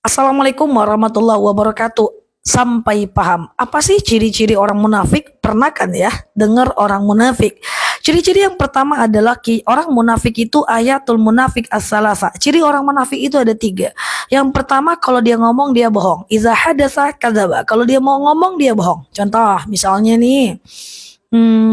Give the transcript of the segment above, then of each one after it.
Assalamualaikum warahmatullahi wabarakatuh. Sampai paham. Apa sih ciri-ciri orang munafik? Pernah kan ya dengar orang munafik? Ciri-ciri yang pertama adalah orang munafik itu ayatul munafik as-salasa. Ciri orang munafik itu ada tiga. Yang pertama, kalau dia ngomong dia bohong. Iza hadasa kadzaba. Kalau dia mau ngomong dia bohong. Contoh, misalnya nih,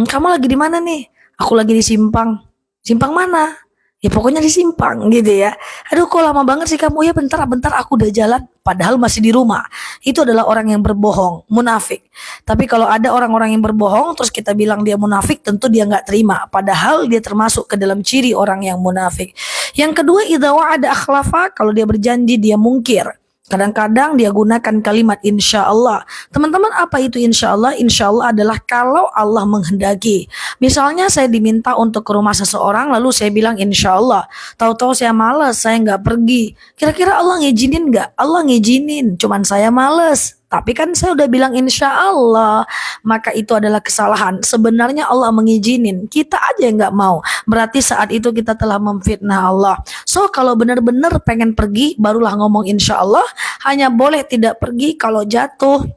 kamu lagi di mana nih? Aku lagi di Simpang. Simpang mana? Ya pokoknya di Simpang gitu ya. Aduh kok lama banget sih kamu, ya bentar aku udah jalan. Padahal masih di rumah. Itu adalah orang yang berbohong, munafik. Tapi kalau ada orang-orang yang berbohong terus kita bilang dia munafik, tentu dia nggak terima. Padahal dia termasuk ke dalam ciri orang yang munafik. Yang kedua, idza wa'ada akhlafa. Kalau dia berjanji dia mungkir. Kadang-kadang dia gunakan kalimat insya Allah. Teman-teman, apa itu insya Allah? Insya Allah adalah kalau Allah menghendaki. Misalnya saya diminta untuk ke rumah seseorang, lalu saya bilang insya Allah. Tahu-tahu saya malas, saya nggak pergi. Kira-kira Allah ngizinin nggak? Allah ngizinin, cuman saya malas. Tapi kan saya udah bilang insya Allah. Maka itu adalah kesalahan. Sebenarnya Allah mengizinin, kita aja yang nggak mau. Berarti saat itu kita telah memfitnah Allah. So kalau benar-benar pengen pergi, barulah ngomong insya Allah. Hanya boleh tidak pergi kalau jatuh,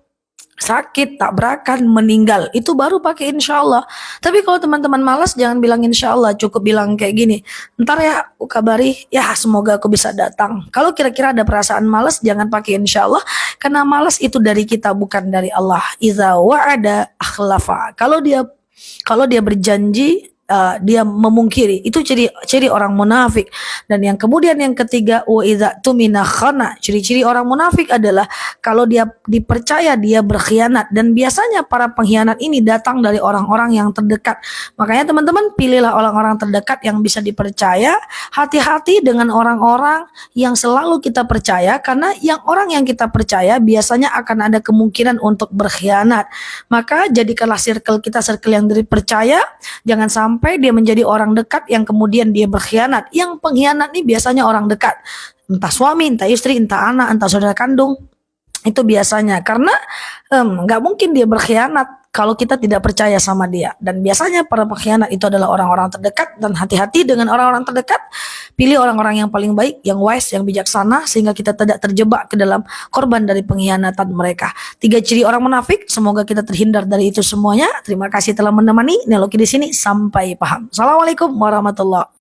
sakit, tabrakan, meninggal. Itu baru pakai insya Allah. Tapi kalau teman-teman malas, jangan bilang insya Allah. Cukup bilang kayak gini, ntar ya aku kabari, ya semoga aku bisa datang. Kalau kira-kira ada perasaan malas, jangan pakai insya Allah. Karena malas itu dari kita, bukan dari Allah. Iza wa'ada akhlafa. Kalau dia berjanji, dia memungkiri. Itu ciri orang munafik. Dan yang kemudian yang ketiga, wa idza tumina khana. Ciri-ciri orang munafik adalah kalau dia dipercaya dia berkhianat, dan biasanya para pengkhianat ini datang dari orang-orang yang terdekat. Makanya teman-teman, pilihlah orang-orang terdekat yang bisa dipercaya. Hati-hati dengan orang-orang yang selalu kita percaya, karena orang yang kita percaya biasanya akan ada kemungkinan untuk berkhianat. Maka jadikanlah circle kita circle yang dipercaya. Jangan sampai dia menjadi orang dekat yang kemudian dia berkhianat. Yang pengkhianat ini biasanya orang dekat. Entah suami, entah istri, entah anak, entah saudara kandung. Itu biasanya. Karena nggak mungkin dia berkhianat kalau kita tidak percaya sama dia. Dan biasanya para pengkhianat itu adalah orang-orang terdekat. Dan hati-hati dengan orang-orang terdekat. Pilih orang-orang yang paling baik, yang wise, yang bijaksana, sehingga kita tidak terjebak ke dalam korban dari pengkhianatan mereka. 3 ciri orang munafik. Semoga kita terhindar dari itu semuanya. Terima kasih telah menemani Neloki di sini. Sampai paham. Assalamualaikum warahmatullahi wabarakatuh.